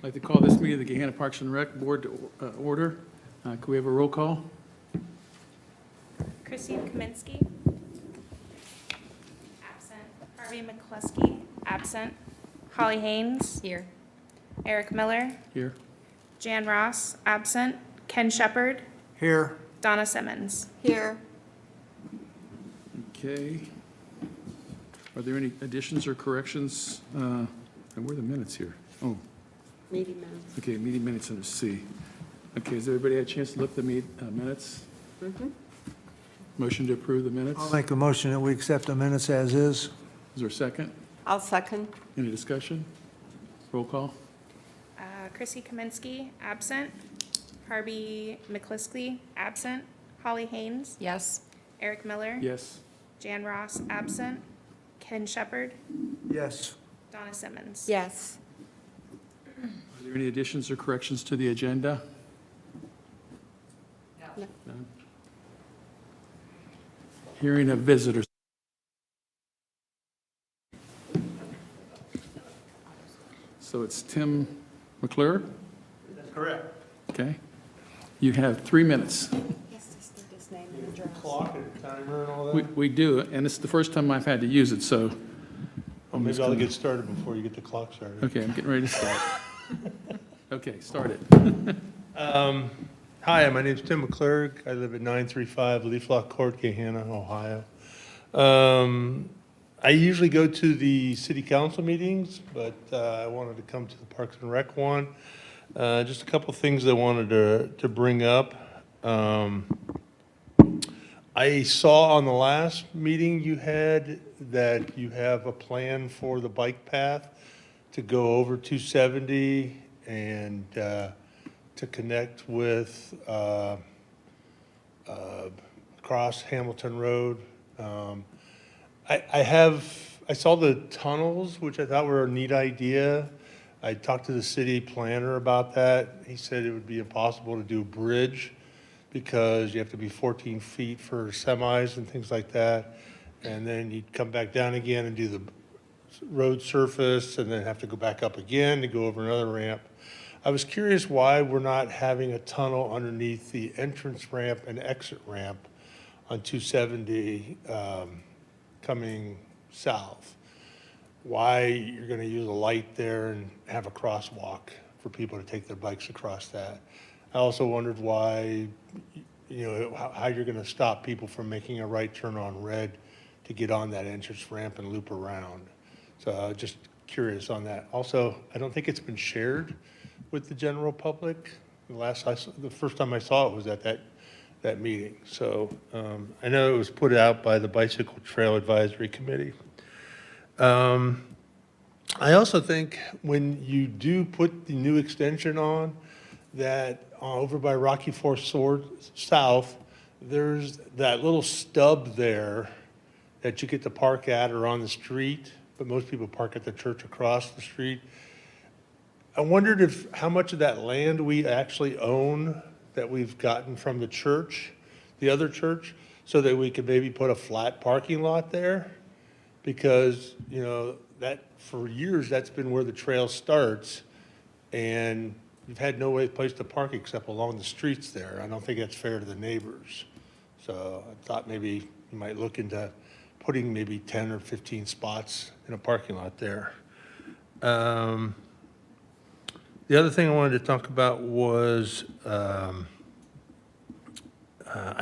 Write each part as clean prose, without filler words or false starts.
I'd like to call this meeting of the Gahanna Parks and Rec Board to order. Could we have a roll call? Christine Kaminsky. Absent. Harvey McCluskey. Absent. Holly Haynes. Here. Eric Miller. Here. Jan Ross. Absent. Ken Shepard. Here. Donna Simmons. Here. Okay. Are there any additions or corrections? And where are the minutes here? Oh, Meeting minutes. okay, meeting minutes under C. Okay, has everybody had a chance to look at the minutes? Motion to approve the minutes? I'll make a motion that we accept the minutes as is. Is there a second? I'll second. Any discussion? Roll call? Chrissy Kaminsky. Absent. Harvey McCluskey. Absent. Holly Haynes. Yes. Eric Miller. Yes. Jan Ross. Absent. Ken Shepard. Yes. Donna Simmons. Yes. Are there any additions or corrections to the agenda? No. None. Hearing of visitors. So it's Tim McClure? That's correct. Okay. You have 3 minutes. Yes, just need his name and address. Clock and timer and all We do, and it's the first time I've had to use it, so. I'm just Maybe I'll gonna- get started before you get the clock started. Okay, I'm getting ready to start. Okay, start it. Hi, my name's Tim McClurg. I live at 935 Leaflock Court, Gahanna, Ohio. I usually go to the city council meetings, but I wanted to come to the Parks and Rec one. Just a couple things I wanted to bring up. I saw on the last meeting you had that you have a plan for the bike path to go over 270 and to connect with across Hamilton Road. I saw the tunnels, which I thought were a neat idea. I talked to the city planner about that. He said it would be impossible to do a bridge because you have to be 14 feet for semis and things like that. And then you'd come back down again and do the road surface and then have to go back up again to go over another ramp. I was curious why we're not having a tunnel underneath the entrance ramp and exit ramp on 270 coming south. Why you're gonna use a light there and have a crosswalk for people to take their bikes across that. I also wondered why, you know, how you're gonna stop people from making a right turn on red to get on that entrance ramp and loop around. So just curious on that. Also, I don't think it's been shared with the general public. The first time I saw it was at that meeting. So I know it was put out by the Bicycle Trail Advisory Committee. I also think when you do put the new extension on, that over by Rocky Fork South, there's that little stub there that you get to park at or on the street, but most people park at the church across the street. I wondered how much of that land we actually own that we've gotten from the church, the other church, so that we could maybe put a flat parking lot there. Because, you know, that for years, that's been where the trail starts. And you've had no place to park except along the streets there. I don't think that's fair to the neighbors. So I thought maybe you might look into putting maybe 10 or 15 spots in a parking lot there. The other thing I wanted to talk about was, I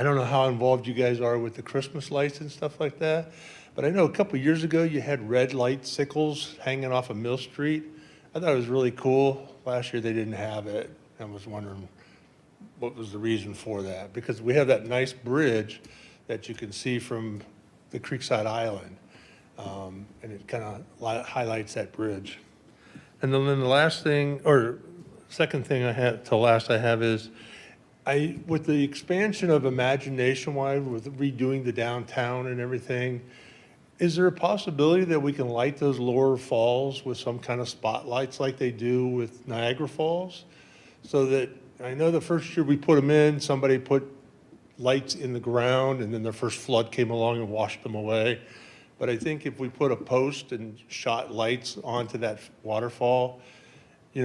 don't know how involved you guys are with the Christmas lights and stuff like that, but I know a couple of years ago you had red light sickles hanging off of Mill Street. I thought it was really cool. Last year they didn't have it. I was wondering what was the reason for that, because we have that nice bridge that you can see from the Creekside Island, and it kind of highlights that bridge. And then the last thing, or second thing I have is, with the expansion of Imagination Wide, with redoing the downtown and everything, is there a possibility that we can light those lower falls with some kind of spotlights like they do with Niagara Falls? So that, I know the first year we put them in, somebody put lights in the ground and then the first flood came along and washed them away. But I think if we put a post and shot lights onto that waterfall,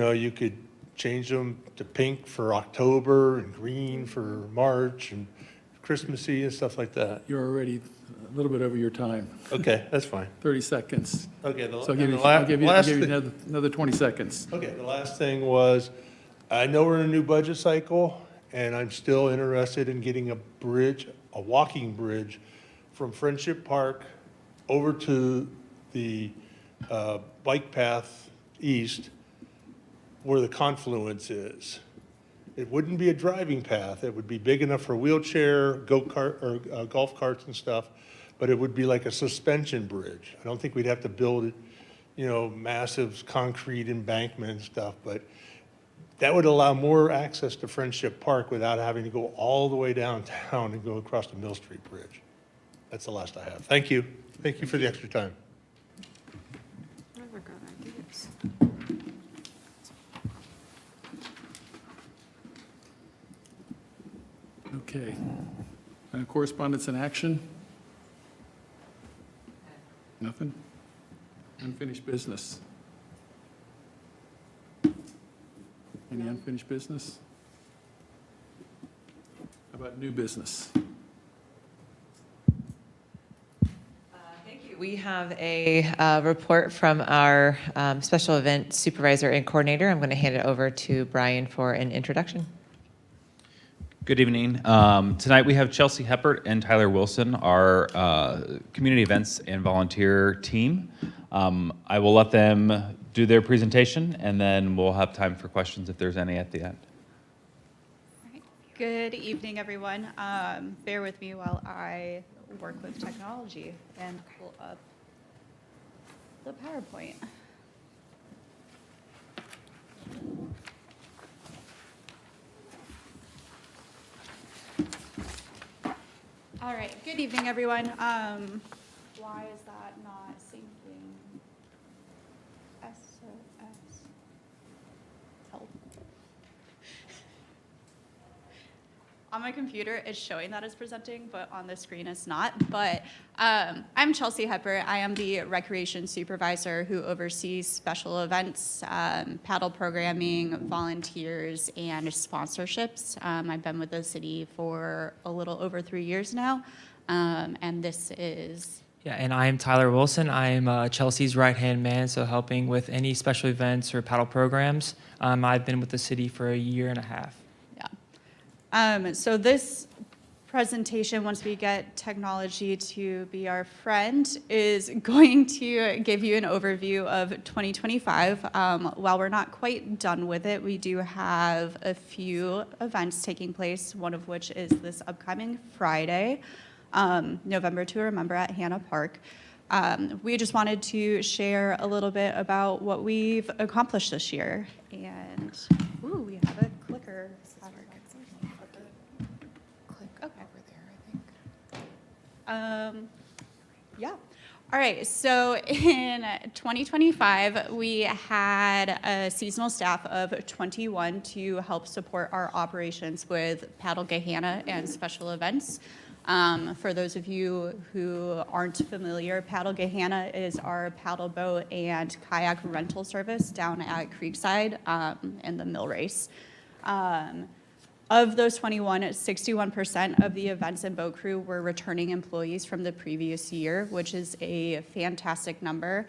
You could change them to pink for October and green for March and Christmassy and stuff like that. You're already a little bit over your time, Okay, that's fine. 30 seconds. Okay, So I'll give you another 20 seconds. Okay, the last thing was, I know we're in a new budget cycle, and I'm still interested in getting a bridge, a walking bridge, from Friendship Park over to the bike path east, where the confluence is. It wouldn't be a driving path. It would be big enough for wheelchair, go-kart, or golf carts and stuff, but it would be like a suspension bridge. I don't think we'd have to build it, massive concrete embankment and stuff, but that would allow more access to Friendship Park without having to go all the way downtown and go across the Mill Street Bridge. That's the last I have. Thank you. Thank you for the extra time. Okay. Correspondence and action? Nothing? Unfinished business? Any unfinished business? How about new business? Thank you. We have a report from our special event supervisor and coordinator. I'm going to hand it over to Brian for an introduction. Good evening. Tonight we have Chelsea Heppert and Tyler Wilson, our community events and volunteer team. I will let them do their presentation, and then we'll have time for questions if there's any at the end. Good evening, everyone. Bear with me while I work with technology and pull up the PowerPoint. All right, good evening, everyone. Why is that not syncing? SOS. Help. On my computer, it's showing that it's presenting, but on the screen it's not. But I'm Chelsea Heppert. I am the recreation supervisor who oversees special events, paddle programming, volunteers, and sponsorships. I've been with the city for a little over 3 years now, and this is... Yeah, and I am Tyler Wilson. I am Chelsea's right-hand man, so helping with any special events or paddle programs. I've been with the city for a year and a half. So this presentation, once we get technology to be our friend, is going to give you an overview of 2025. While we're not quite done with it, we do have a few events taking place, one of which is this upcoming Friday, November to Remember at Gahanna Park. We just wanted to share a little bit about what we've accomplished this year. And, ooh, we have a clicker. Yeah. All right. So in 2025, we had a seasonal staff of 21 to help support our operations with Paddle Gahanna and special events. For those of you who aren't familiar, Paddle Gahanna is our paddle boat and kayak rental service down at Creekside in the mill race. Of those 21, 61% of the events and boat crew were returning employees from the previous year, which is a fantastic number.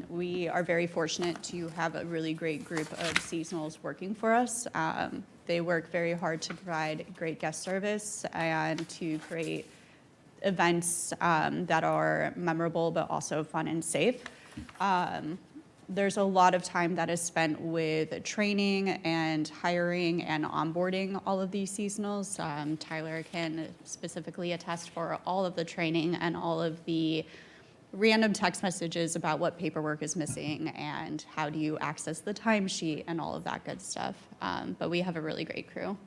We are very fortunate to have a really great group of seasonals working for us. They work very hard to provide great guest service and to create events that are memorable but also fun and safe. There's a lot of time that is spent with training and hiring and onboarding all of these seasonals. Tyler can specifically attest for all of the training and all of the random text messages about what paperwork is missing and how do you access the timesheet and all of that good stuff. But we have a really great crew.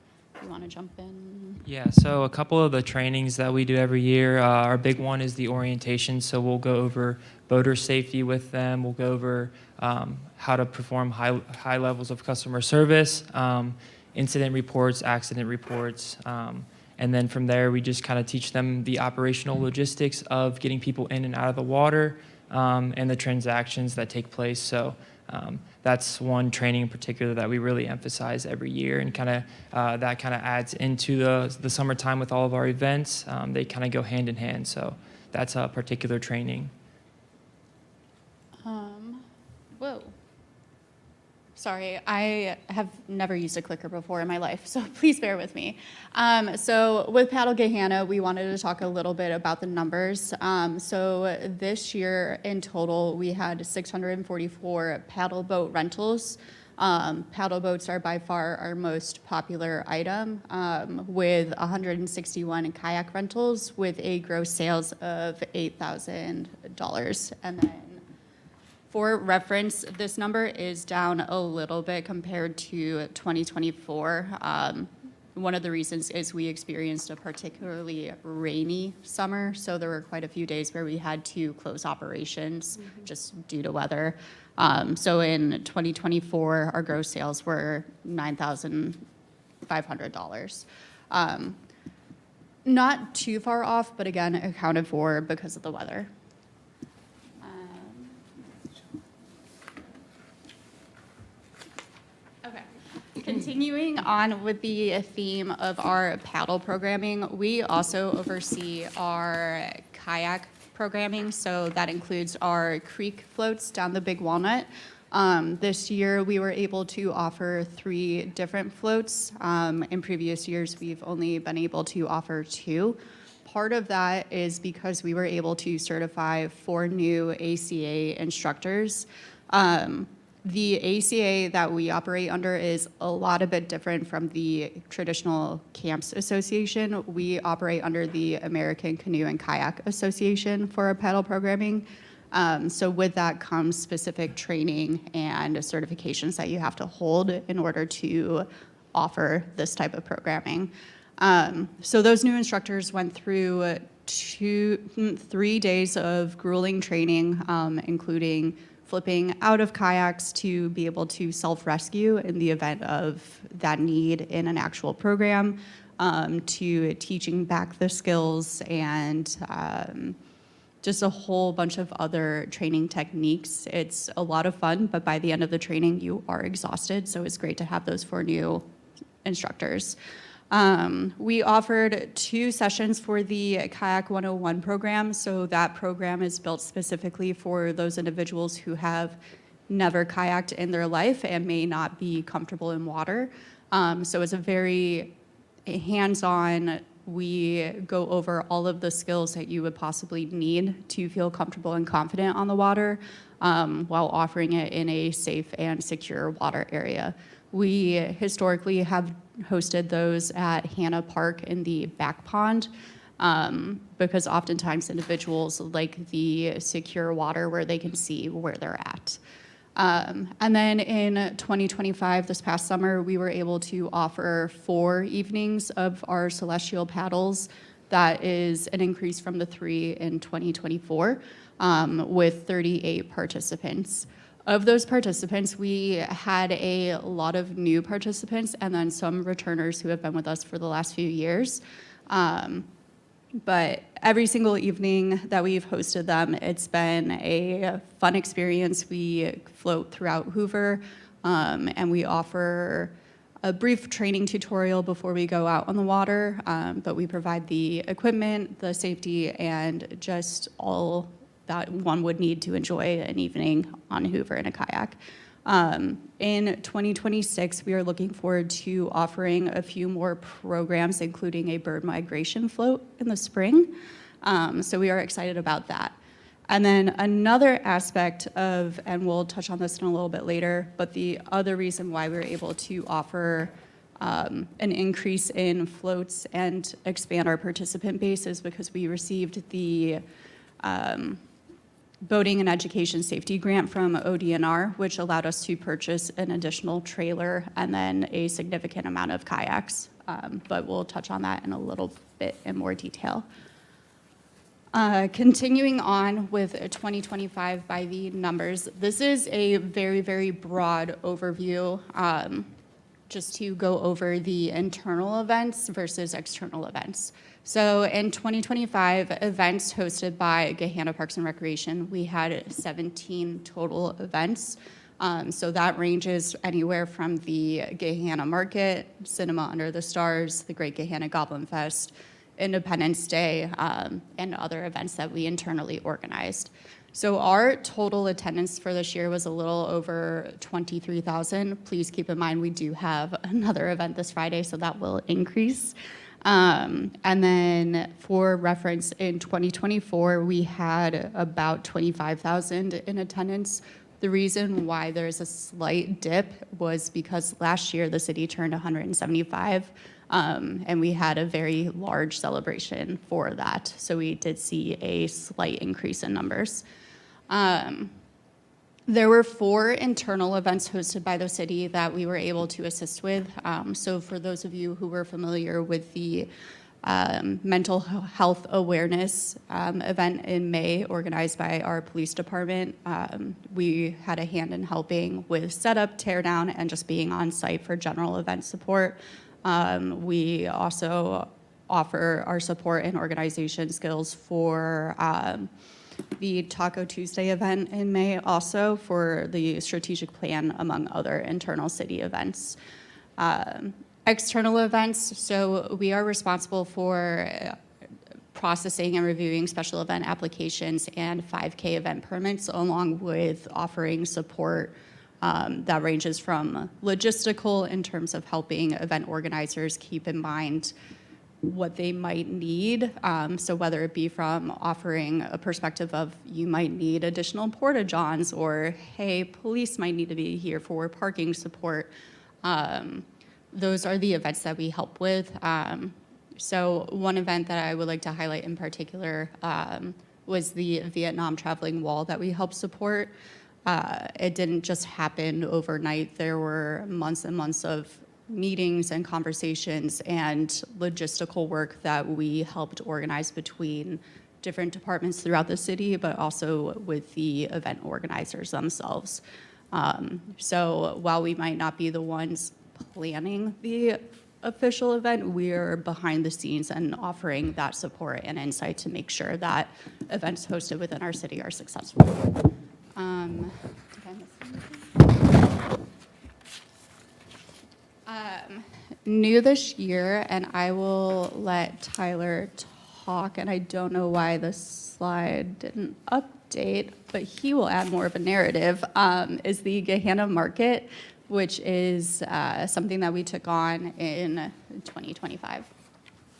You want to jump in? Yeah, so a couple of the trainings that we do every year, our big one is the orientation. So we'll go over boater safety with them. We'll go over how to perform high levels of customer service, incident reports, accident reports. And then from there, we just kind of teach them the operational logistics of getting people in and out of the water and the transactions that take place. So That's one training in particular that we really emphasize every year, and that kind of adds into the summertime with all of our events. They kind of go hand in hand, so that's a particular training. Whoa. Sorry, I have never used a clicker before in my life, so please bear with me. So with Paddle Gahanna, we wanted to talk a little bit about the numbers. So this year in total, we had 644 paddle boat rentals. Paddle boats are by far our most popular item, with 161 kayak rentals with a gross sales of $8,000. And then for reference, this number is down a little bit compared to 2024. One of the reasons is we experienced a particularly rainy summer, so there were quite a few days where we had to close operations just due to weather. So in 2024, our gross sales were $9,500. Not too far off, but again, accounted for because of the weather. Continuing on with the theme of our paddle programming, we also oversee our kayak programming. So that includes our creek floats down the Big Walnut. This year, we were able to offer 3 different floats. In previous years, we've only been able to offer 2. Part of that is because we were able to certify 4 new ACA instructors. The ACA that we operate under is a lot a bit different from the traditional Camps Association. We operate under the American Canoe and Kayak Association for our paddle programming. So with that comes specific training and certifications that you have to hold in order to offer this type of programming. So those new instructors went through 3 days of grueling training, including flipping out of kayaks to be able to self-rescue in the event of that need in an actual program, to teaching back the skills and just a whole bunch of other training techniques. It's a lot of fun, but by the end of the training, you are exhausted, so it's great to have those 4 new instructors. We offered 2 sessions for the Kayak 101 program. So that program is built specifically for those individuals who have never kayaked in their life and may not be comfortable in water. So it's a very hands-on, we go over all of the skills that you would possibly need to feel comfortable and confident on the water, while offering it in a safe and secure water area. We historically have hosted those at Hannah Park in the back pond, because oftentimes individuals like the secure water where they can see where they're at. And then in 2025, this past summer, we were able to offer 4 evenings of our celestial paddles. That is an increase from the 3 in 2024, with 38 participants. Of those participants, we had a lot of new participants and then some returners who have been with us for the last few years. But every single evening that we've hosted them, it's been a fun experience. We float throughout Hoover, and we offer a brief training tutorial before we go out on the water, but we provide the equipment, the safety, and just all that one would need to enjoy an evening on Hoover in a kayak. In 2026, we are looking forward to offering a few more programs, including a bird migration float in the spring. So we are excited about that. And then another aspect of, and we'll touch on this in a little bit later, but the other reason why we were able to offer an increase in floats and expand our participant base is because we received the Boating and Education Safety Grant from ODNR, which allowed us to purchase an additional trailer and then a significant amount of kayaks. But we'll touch on that in a little bit in more detail. Continuing on with 2025 by the numbers, this is a very, very broad overview, just to go over the internal events versus external events. So in 2025, events hosted by Gahanna Parks and Recreation, we had 17 total events. So that ranges anywhere from the Gahanna Market, Cinema Under the Stars, the Great Gahanna Goblin Fest, Independence Day, and other events that we internally organized. So our total attendance for this year was a little over 23,000. Please keep in mind we do have another event this Friday, so that will increase. And then for reference, in 2024, we had about 25,000 in attendance. The reason why there's a slight dip was because last year the city turned 175, and we had a very large celebration for that. So we did see a slight increase in numbers. There were 4 internal events hosted by the city that we were able to assist with. So for those of you who were familiar with the mental health awareness event in May organized by our police department, we had a hand in helping with setup, tear down, and just being on site for general event support. We also offer our support and organization skills for the Taco Tuesday event in May, also for the strategic plan, among other internal city events. External events, so we are responsible for processing and reviewing special event applications and 5K event permits, along with offering support that ranges from logistical in terms of helping event organizers keep in mind what they might need. So whether it be from offering a perspective of you might need additional porta-johns, or hey, police might need to be here for parking support. Those are the events that we help with. So one event that I would like to highlight in particular was the Vietnam Traveling Wall that we helped support. It didn't just happen overnight. There were months and months of meetings and conversations and logistical work that we helped organize between different departments throughout the city, but also with the event organizers themselves. So while we might not be the ones planning the official event, we're behind the scenes and offering that support and insight to make sure that events hosted within our city are successful. Did I miss anything? New this year, and I will let Tyler talk, and I don't know why the slide didn't update, but he will add more of a narrative, is the Gahanna Market, which is something that we took on in 2025.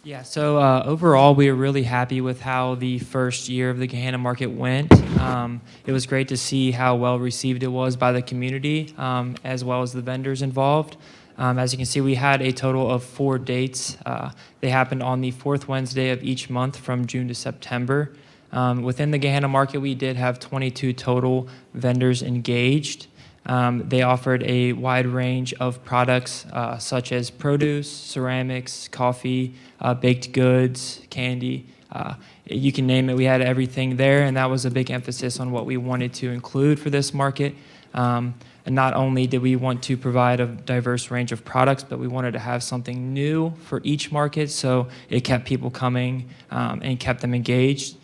Yeah, so overall, we were really happy with how the first year of the Gahanna Market went. It was great to see how well received it was by the community, as well as the vendors involved. As you can see, we had a total of 4 dates. They happened on the 4th Wednesday of each month from June to September. Within the Gahanna Market, we did have 22 total vendors engaged. They offered a wide range of products such as produce, ceramics, coffee, baked goods, candy. You can name it. We had everything there, and that was a big emphasis on what we wanted to include for this market. And not only did we want to provide a diverse range of products, but we wanted to have something new for each market, so it kept people coming and kept them engaged.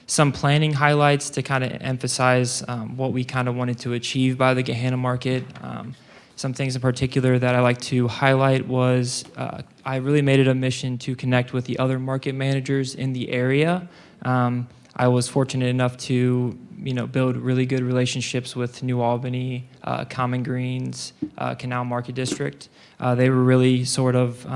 Some planning highlights to kind of emphasize what we kind of wanted to achieve by the Gahanna Market. Some things in particular that I like to highlight was I really made it a mission to connect with the other market managers in the area. I was fortunate enough to build really good relationships with New Albany, Common Greens, Canal Market District. They were really sort of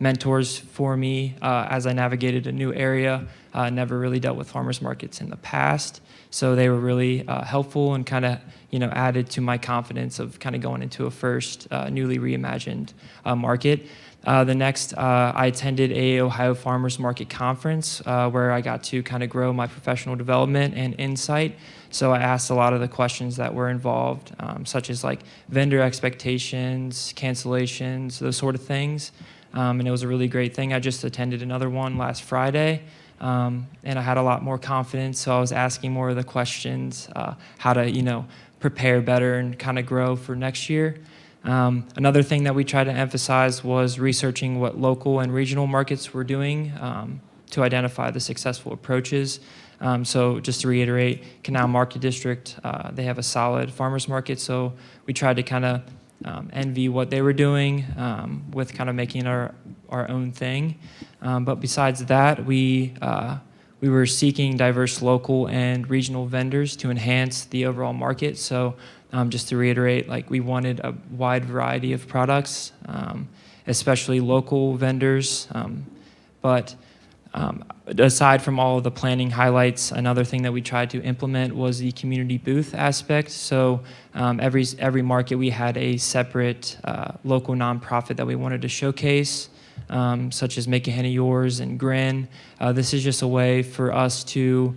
mentors for me as I navigated a new area. Never really dealt with farmers markets in the past, so they were really helpful and kind of added to my confidence of kind of going into a first newly reimagined market. The next, I attended a Ohio Farmers Market Conference where I got to kind of grow my professional development and insight. So I asked a lot of the questions that were involved, such as like vendor expectations, cancellations, those sort of things. And it was a really great thing. I just attended another one last Friday, and I had a lot more confidence. So I was asking more of the questions, how to prepare better and kind of grow for next year. Another thing that we tried to emphasize was researching what local and regional markets were doing to identify the successful approaches. So just to reiterate, Canal Market District, they have a solid farmers market. So we tried to kind of envy what they were doing with kind of making our own thing. But besides that, we were seeking diverse local and regional vendors to enhance the overall market. So just to reiterate, like we wanted a wide variety of products, especially local vendors. But aside from all of the planning highlights, another thing that we tried to implement was the community booth aspect. So every market we had a separate local nonprofit that we wanted to showcase, such as Make Gahanna Yours and Grin. This is just a way for us to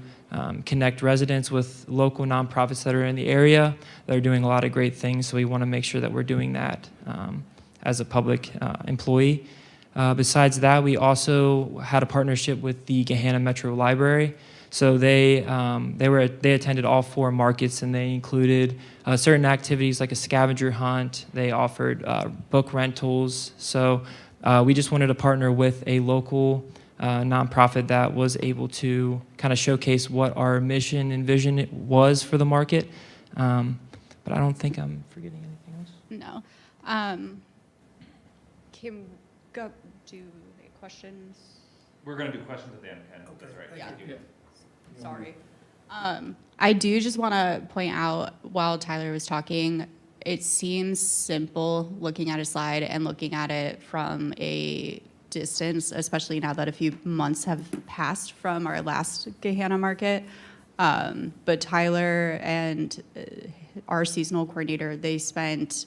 connect residents with local nonprofits that are in the area. They're doing a lot of great things, so we want to make sure that we're doing that as a public employee. Besides that, we also had a partnership with the Gahanna Metro Library. So they attended all 4 markets, and they included certain activities like a scavenger hunt. They offered book rentals. So we just wanted to partner with a local nonprofit that was able to kind of showcase what our mission and vision was for the market. But I don't think I'm forgetting anything else. No. Can go do the questions? We're going to do questions at the end, Ken. That's right. Yeah. Thank you. Sorry. I do just want to point out while Tyler was talking, it seems simple looking at a slide and looking at it from a distance, especially now that a few months have passed from our last Gahanna market. But Tyler and our seasonal coordinator, they spent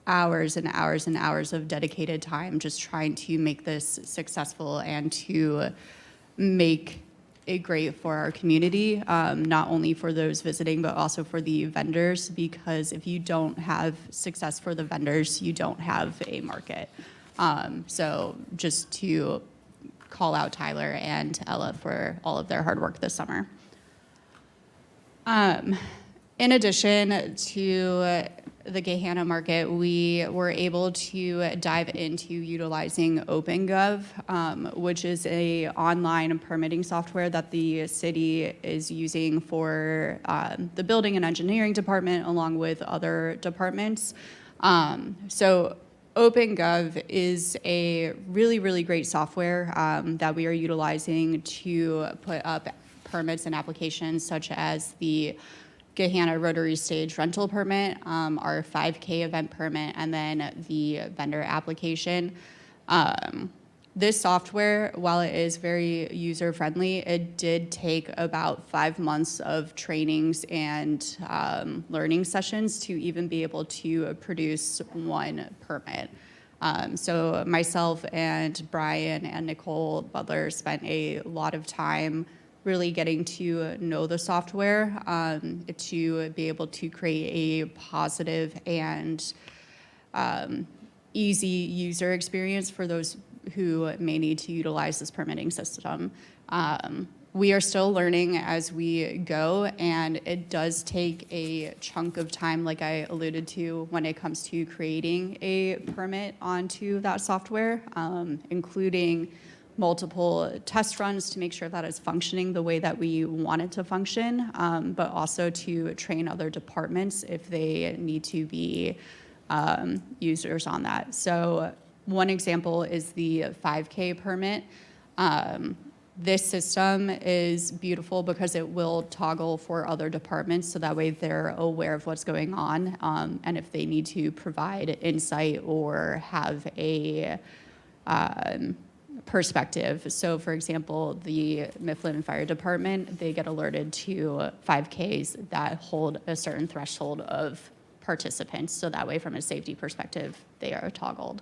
hours and hours and hours of dedicated time just trying to make this successful and to make it great for our community, not only for those visiting, but also for the vendors, because if you don't have success for the vendors, you don't have a market. So just to call out Tyler and Ella for all of their hard work this summer. In addition to the Gahanna market, we were able to dive into utilizing OpenGov, which is a online permitting software that the city is using for the building and engineering department along with other departments. So OpenGov is a really, really great software that we are utilizing to put up permits and applications such as the Gahanna Rotary Stage rental permit, our 5K event permit, and then the vendor application. This software, while it is very user-friendly, it did take about 5 months of trainings and learning sessions to even be able to produce one permit. So myself and Brian and Nicole Butler spent a lot of time really getting to know the software to be able to create a positive and easy user experience for those who may need to utilize this permitting system. We are still learning as we go, and it does take a chunk of time, like I alluded to, when it comes to creating a permit onto that software, including multiple test runs to make sure that it's functioning the way that we want it to function, but also to train other departments if they need to be users on that. So one example is the 5K permit. This system is beautiful because it will toggle for other departments so that way they're aware of what's going on, and if they need to provide insight or have a perspective. So for example, the Mifflin Fire Department, they get alerted to 5Ks that hold a certain threshold of participants. So that way from a safety perspective, they are toggled.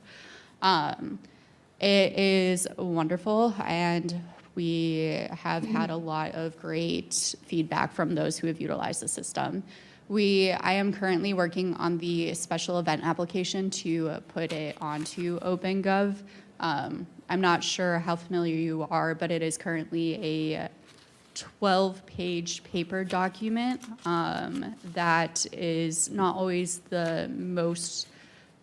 It is wonderful, and we have had a lot of great feedback from those who have utilized the system. I am currently working on the special event application to put it onto OpenGov. I'm not sure how familiar you are, but it is currently a 12-page paper document that is not always the most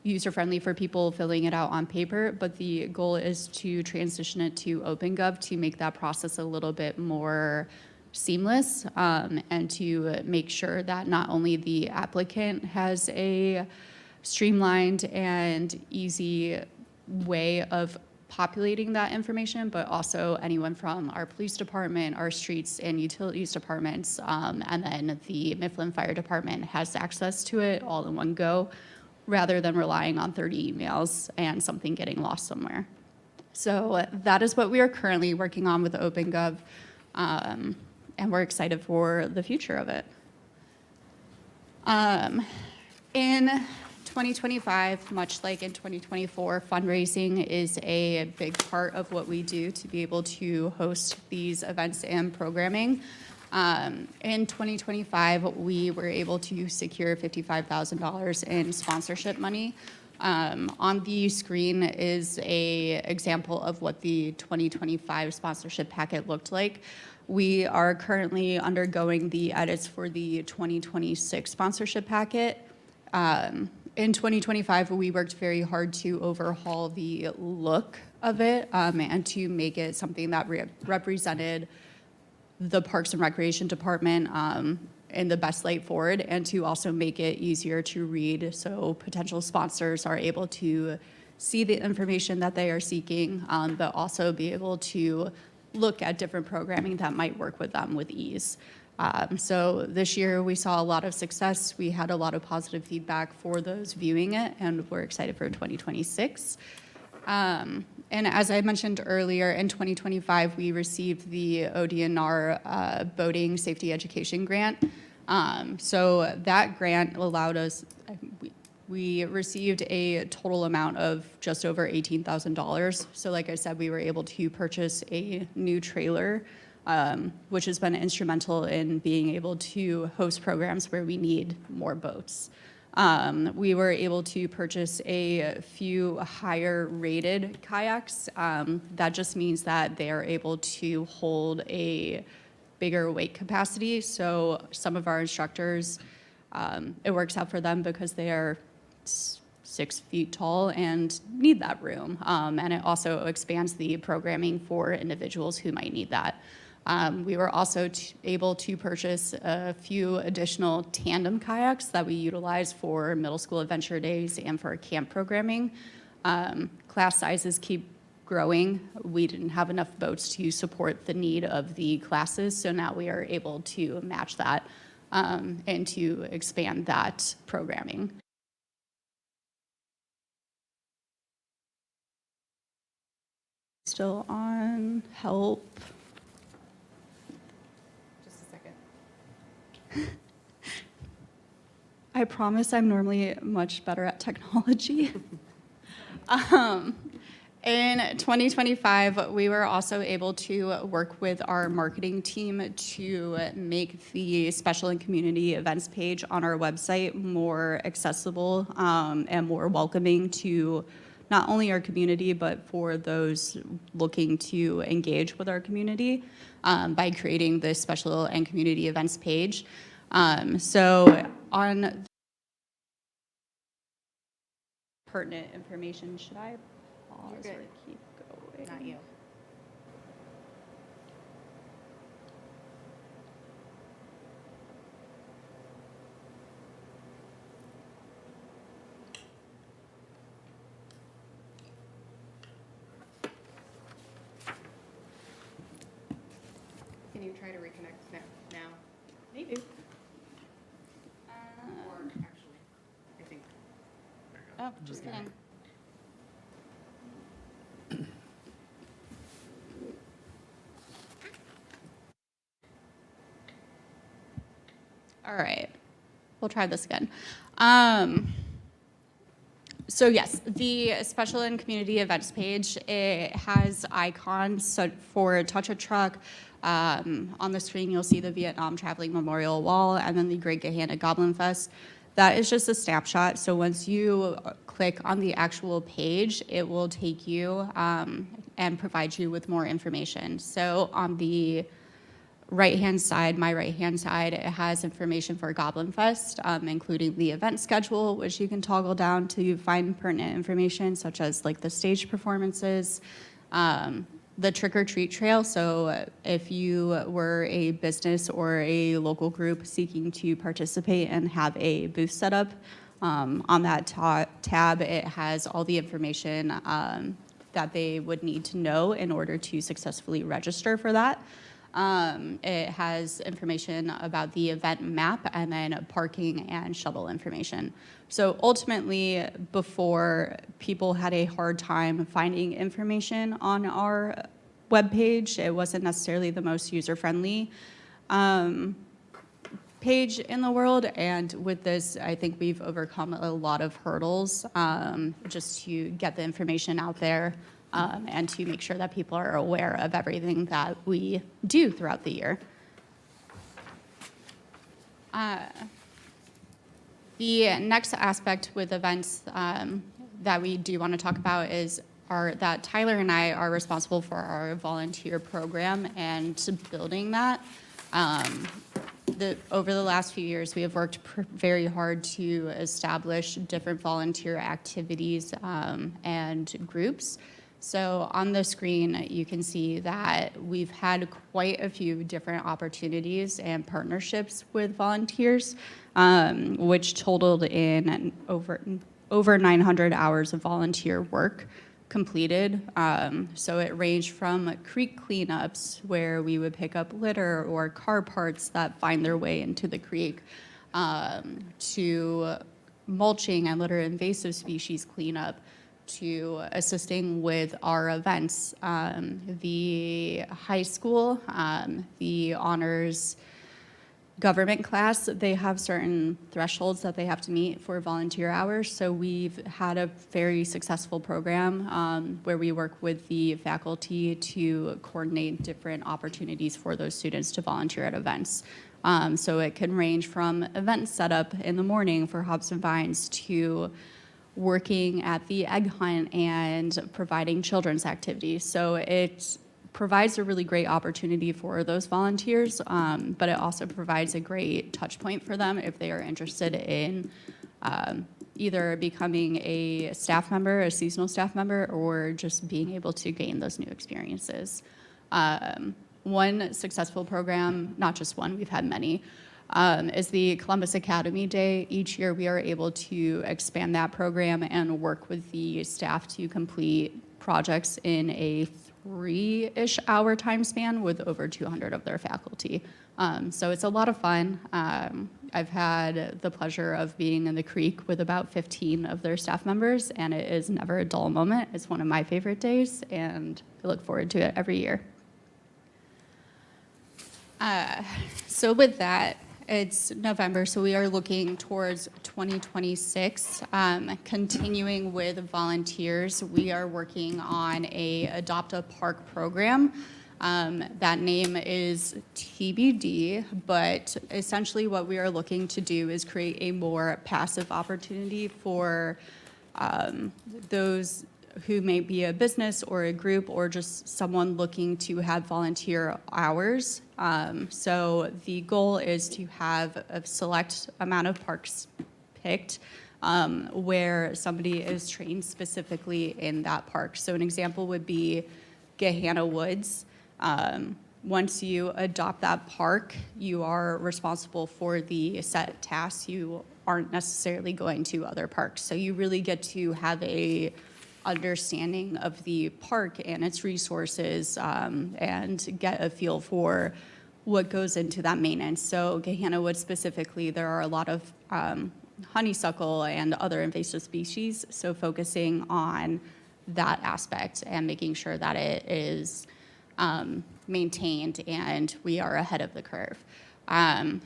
user-friendly for people filling it out on paper, but the goal is to transition it to OpenGov to make that process a little bit more seamless, and to make sure that not only the applicant has a streamlined and easy way of populating that information, but also anyone from our police department, our streets and utilities departments, and then the Mifflin Fire Department has access to it all in one go, rather than relying on 30 emails and something getting lost somewhere. So that is what we are currently working on with OpenGov, and we're excited for the future of it. In 2025, much like in 2024, fundraising is a big part of what we do to be able to host these events and programming. In 2025, we were able to secure $55,000 in sponsorship money. On the screen is an example of what the 2025 sponsorship packet looked like. We are currently undergoing the edits for the 2026 sponsorship packet. In 2025, we worked very hard to overhaul the look of it, and to make it something that represented the Parks and Recreation Department in the best light forward, and to also make it easier to read so potential sponsors are able to see the information that they are seeking, but also be able to look at different programming that might work with them with ease. So this year we saw a lot of success. We had a lot of positive feedback for those viewing it, and we're excited for 2026. And as I mentioned earlier, in 2025, we received the ODNR Boating Safety Education Grant. So that grant allowed us, we received a total amount of just over $18,000. So like I said, we were able to purchase a new trailer, which has been instrumental in being able to host programs where we need more boats. We were able to purchase a few higher rated kayaks. That just means that they are able to hold a bigger weight capacity. So some of our instructors, it works out for them because they are 6 feet tall and need that room. And it also expands the programming for individuals who might need that. We were also able to purchase a few additional tandem kayaks that we utilize for middle school adventure days and for camp programming. Class sizes keep growing. We didn't have enough boats to support the need of the classes, so now we are able to match that and to expand that programming. Still on help. Just a second. I promise I'm normally much better at technology. In 2025, we were also able to work with our marketing team to make the special and community events page on our website more accessible and more welcoming to not only our community, but for those looking to engage with our community by creating this special and community events page. So on pertinent information, should I pause or keep going? Not you. Can you try to reconnect now? Maybe. Or actually, I think. Oh, just kidding. All right, we'll try this again. So yes, the special and community events page, it has icons for Touch a Truck. On the screen, you'll see the Vietnam Traveling Memorial Wall and then the Great Gahanna Goblin Fest. That is just a snapshot. So once you click on the actual page, it will take you and provide you with more information. So on the right-hand side, my right-hand side, it has information for Goblin Fest, including the event schedule, which you can toggle down to find pertinent information, such as like the stage performances, the trick-or-treat trail. So if you were a business or a local group seeking to participate and have a booth set up, on that tab, it has all the information that they would need to know in order to successfully register for that. It has information about the event map and then parking and shuttle information. So ultimately, before, people had a hard time finding information on our webpage. It wasn't necessarily the most user-friendly page in the world, and with this, I think we've overcome a lot of hurdles just to get the information out there and to make sure that people are aware of everything that we do throughout the year. The next aspect with events that we do want to talk about is that Tyler and I are responsible for our volunteer program and building that. Over the last few years, we have worked very hard to establish different volunteer activities and groups. So on the screen, you can see that we've had quite a few different opportunities and partnerships with volunteers, which totaled in over 900 hours of volunteer work completed. So it ranged from creek cleanups, where we would pick up litter or car parts that find their way into the creek, to mulching and litter invasive species cleanup, to assisting with our events. The high school, the honors government class, they have certain thresholds that they have to meet for volunteer hours. So we've had a very successful program where we work with the faculty to coordinate different opportunities for those students to volunteer at events. So it can range from event setup in the morning for Hops and Vines to working at the egg hunt and providing children's activities. So it provides a really great opportunity for those volunteers, but it also provides a great touch point for them if they are interested in either becoming a staff member, a seasonal staff member, or just being able to gain those new experiences. One successful program, not just one, we've had many, is the Columbus Academy Day. Each year we are able to expand that program and work with the staff to complete projects in a 3-ish hour time span with over 200 of their faculty. So it's a lot of fun. I've had the pleasure of being in the creek with about 15 of their staff members, and it is never a dull moment. It's one of my favorite days, and I look forward to it every year. So with that, it's November, so we are looking towards 2026. Continuing with volunteers, we are working on a Adopt a Park program. That name is TBD, but essentially what we are looking to do is create a more passive opportunity for those who may be a business or a group or just someone looking to have volunteer hours. So the goal is to have a select amount of parks picked where somebody is trained specifically in that park. So an example would be Gahanna Woods. Once you adopt that park, you are responsible for the set tasks. You aren't necessarily going to other parks. So you really get to have a understanding of the park and its resources and get a feel for what goes into that maintenance. So Gahanna Woods specifically, there are a lot of honeysuckle and other invasive species, so focusing on that aspect and making sure that it is maintained and we are ahead of the curve.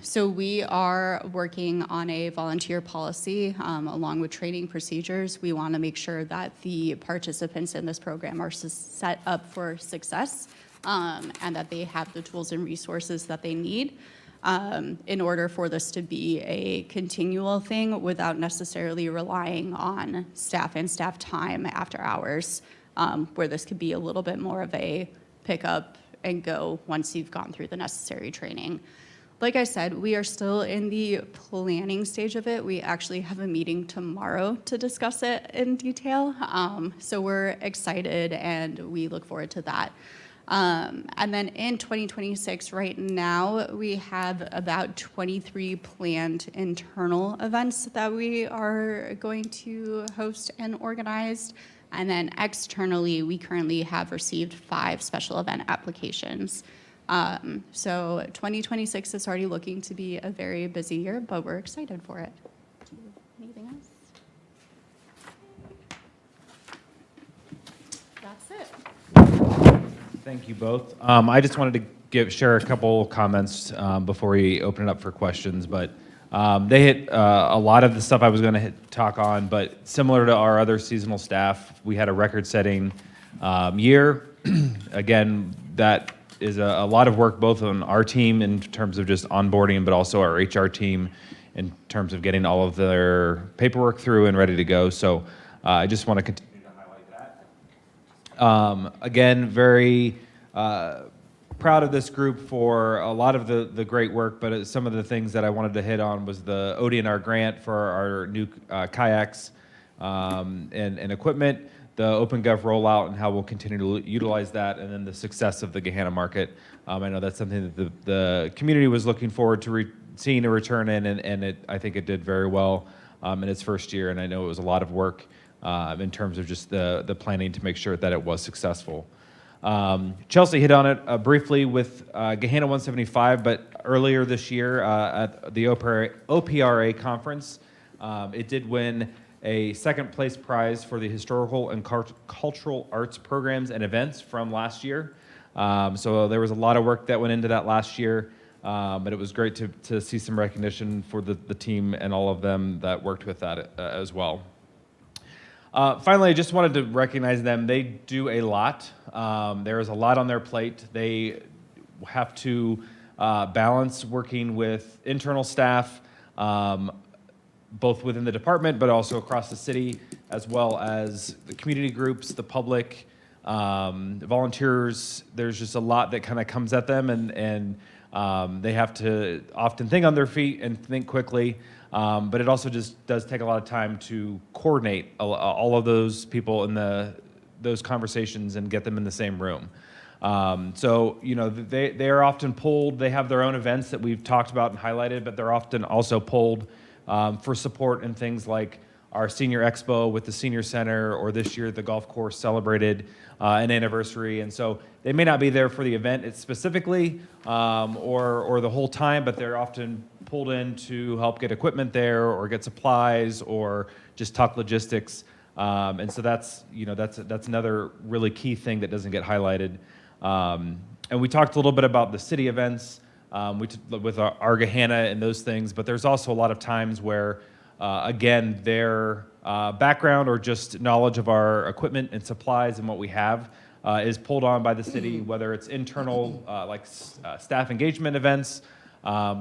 So we are working on a volunteer policy along with training procedures. We want to make sure that the participants in this program are set up for success and that they have the tools and resources that they need in order for this to be a continual thing without necessarily relying on staff and staff time after hours, where this could be a little bit more of a pick up and go once you've gone through the necessary training. Like I said, we are still in the planning stage of it. We actually have a meeting tomorrow to discuss it in detail. So we're excited and we look forward to that. And then in 2026, right now, we have about 23 planned internal events that we are going to host and organize. And then externally, we currently have received 5 special event applications. So 2026 is already looking to be a very busy year, but we're excited for it. Anything else? That's it. Thank you both. I just wanted to share a couple comments before we open it up for questions, but they hit a lot of the stuff I was going to talk on, but similar to our other seasonal staff, we had a record-setting year. Again, that is a lot of work both on our team in terms of just onboarding, but also our HR team in terms of getting all of their paperwork through and ready to go. So I just want to continue to highlight that. Again, very proud of this group for a lot of the great work, but some of the things that I wanted to hit on was the ODNR grant for our new kayaks and equipment, the OpenGov rollout and how we'll continue to utilize that, and then the success of the Gahanna market. I know that's something that the community was looking forward to seeing a return in, and I think it did very well in its first year, and I know it was a lot of work in terms of just the planning to make sure that it was successful. Chelsea hit on it briefly with Gahanna 175, but earlier this year at the OPRA conference, it did win a second place prize for the historical and cultural arts programs and events from last year. So there was a lot of work that went into that last year, but it was great to see some recognition for the team and all of them that worked with that as well. Finally, I just wanted to recognize them. They do a lot. There is a lot on their plate. They have to balance working with internal staff, both within the department, but also across the city, as well as the community groups, the public, the volunteers. There's just a lot that kind of comes at them, and they have to often think on their feet and think quickly. But it also just does take a lot of time to coordinate all of those people in those conversations and get them in the same room. So, you know, they are often pulled. They have their own events that we've talked about and highlighted, but they're often also pulled for support in things like our senior expo with the senior center, or this year the golf course celebrated an anniversary. And so they may not be there for the event specifically or the whole time, but they're often pulled in to help get equipment there or get supplies or just talk logistics. And so that's another really key thing that doesn't get highlighted. And we talked a little bit about the city events with our Gahanna and those things, but there's also a lot of times where, again, their background or just knowledge of our equipment and supplies and what we have is pulled on by the city, whether it's internal staff engagement events,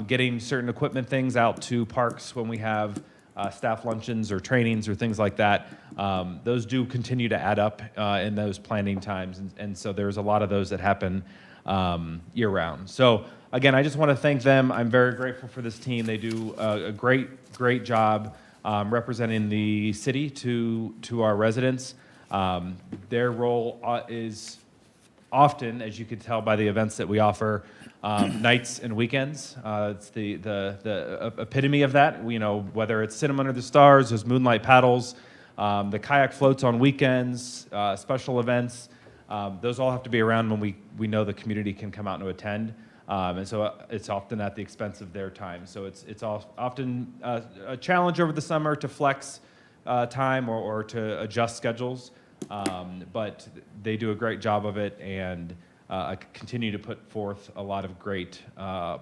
getting certain equipment things out to parks when we have staff luncheons or trainings or things like that. Those do continue to add up in those planning times, and so there's a lot of those that happen year-round. So again, I just want to thank them. I'm very grateful for this team. They do a great job representing the city to our residents. Their role is often, as you can tell by the events that we offer, nights and weekends. It's the epitome of that. You know, whether it's Cinema Under the Stars, those moonlight paddles, the kayak floats on weekends, special events. Those all have to be around when we know the community can come out and attend. And so it's often at the expense of their time. So it's often a challenge over the summer to flex time or to adjust schedules. But they do a great job of it, and continue to put forth a lot of great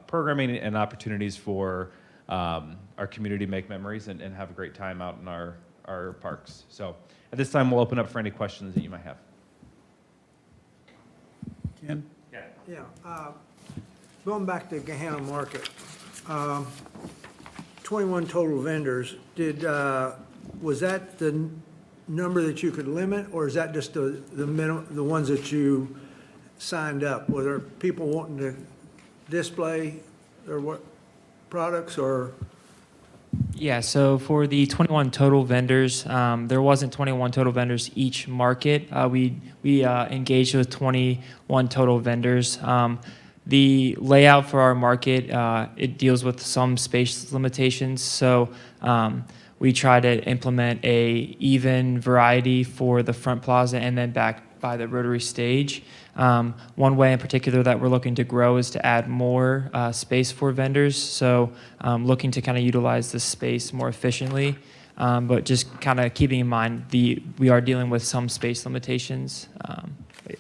programming and opportunities for our community to make memories and have a great time out in our parks. So at this time, we'll open up for any questions that you might have. Ken? Yeah, going back to Gahanna Market, 21 total vendors, was that the number that you could limit, or is that just the ones that you signed up? Were there people wanting to display their what products or? Yeah, so for the 21 total vendors, there wasn't 21 total vendors each market. We engaged with 21 total vendors. The layout for our market, it deals with some space limitations. So we try to implement a even variety for the front plaza and then back by the rotary stage. One way in particular that we're looking to grow is to add more space for vendors. So looking to kind of utilize the space more efficiently, but just kind of keeping in mind we are dealing with some space limitations. But yeah.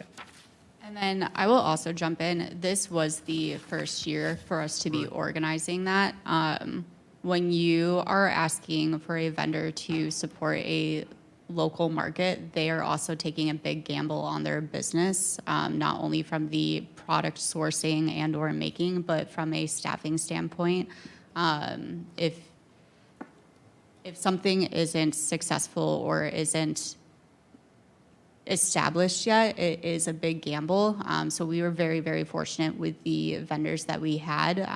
And then I will also jump in. This was the first year for us to be organizing that. When you are asking for a vendor to support a local market, they are also taking a big gamble on their business, not only from the product sourcing and or making, but from a staffing standpoint. If something isn't successful or isn't established yet, it is a big gamble. So we were very, very fortunate with the vendors that we had.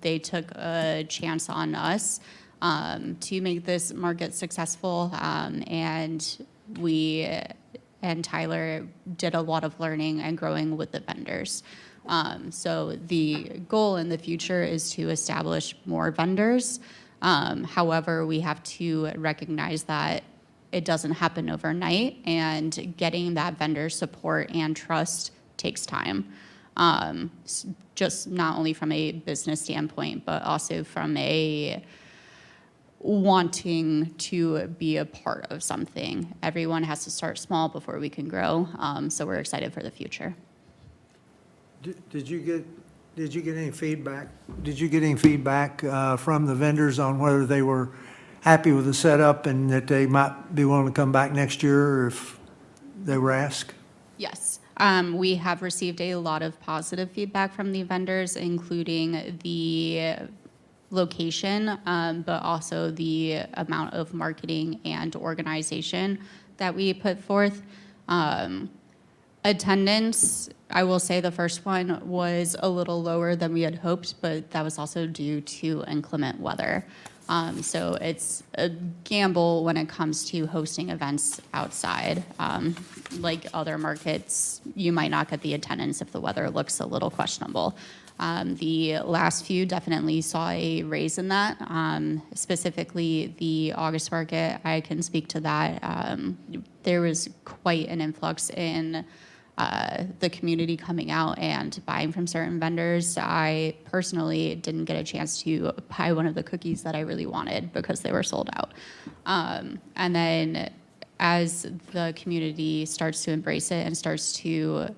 They took a chance on us to make this market successful, and we and Tyler did a lot of learning and growing with the vendors. So the goal in the future is to establish more vendors. However, we have to recognize that it doesn't happen overnight, and getting that vendor support and trust takes time. Just not only from a business standpoint, but also from a wanting to be a part of something. Everyone has to start small before we can grow. So we're excited for the future. Did you get any feedback? Did you get any feedback from the vendors on whether they were happy with the setup and that they might be willing to come back next year if they were asked? Yes. We have received a lot of positive feedback from the vendors, including the location, but also the amount of marketing and organization that we put forth. Attendance, I will say the first one was a little lower than we had hoped, but that was also due to inclement weather. So it's a gamble when it comes to hosting events outside. Like other markets, you might not get the attendance if the weather looks a little questionable. The last few definitely saw a raise in that. Specifically, the August market, I can speak to that. There was quite an influx in the community coming out and buying from certain vendors. I personally didn't get a chance to buy one of the cookies that I really wanted because they were sold out. And then as the community starts to embrace it and starts to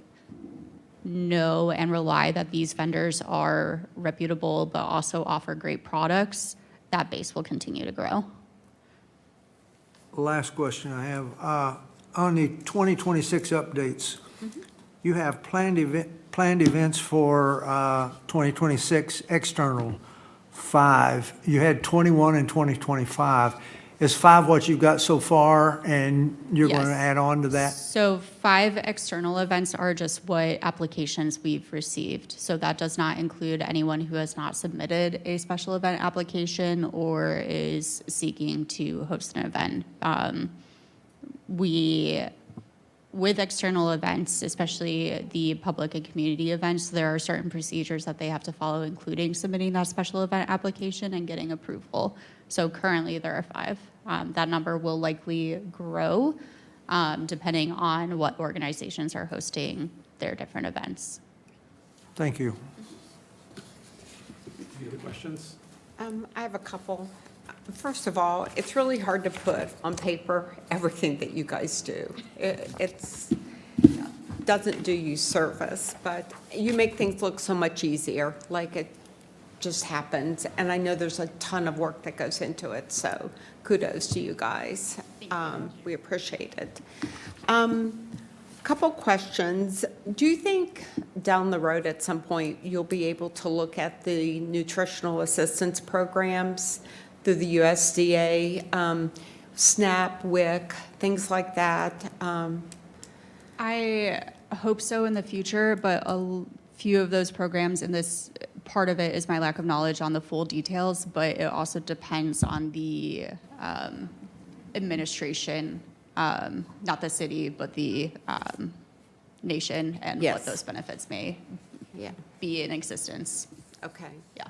know and rely that these vendors are reputable but also offer great products, that base will continue to grow. Last question I have, on the 2026 updates, you have planned events for 2026 external, 5. You had 21 in 2025. Is 5 what you've got so far, and you're going to Yes. add on to that? So 5 external events are just what applications we've received. So that does not include anyone who has not submitted a special event application or is seeking to host an event. With external events, especially the public and community events, there are certain procedures that they have to follow, including submitting that special event application and getting approval. So currently there are 5. That number will likely grow depending on what organizations are hosting their different events. Thank you. Any other questions? I have a couple. First of all, it's really hard to put on paper everything that you guys do. It's doesn't do you service, but you make things look so much easier, like it just happens. And I know there's a ton of work that goes into it, so kudos to you guys. We appreciate it. Couple questions. Do you think down the road at some point you'll be able to look at the nutritional assistance programs through the USDA, SNAP, WIC, things like that? hope so in the future, but few of those programs, and this part of it is my lack of knowledge on the full details, but it also depends on the administration, not the city, but the nation, and what Yes. those benefits may Yeah, be in existence. okay. Yeah.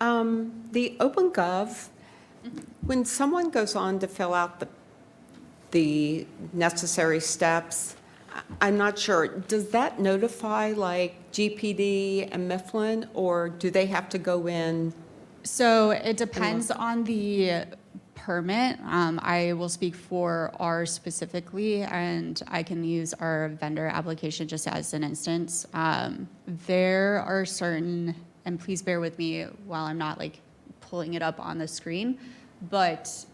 The OpenGov, when someone goes on to fill out the necessary steps, I'm not sure, does that notify like GPD and Mifflin, or do they have to go in? So it depends on the permit. I will speak for ours specifically, and I can use our vendor application just as an instance. There are certain, and please bear with me while I'm not like pulling it up on the screen, but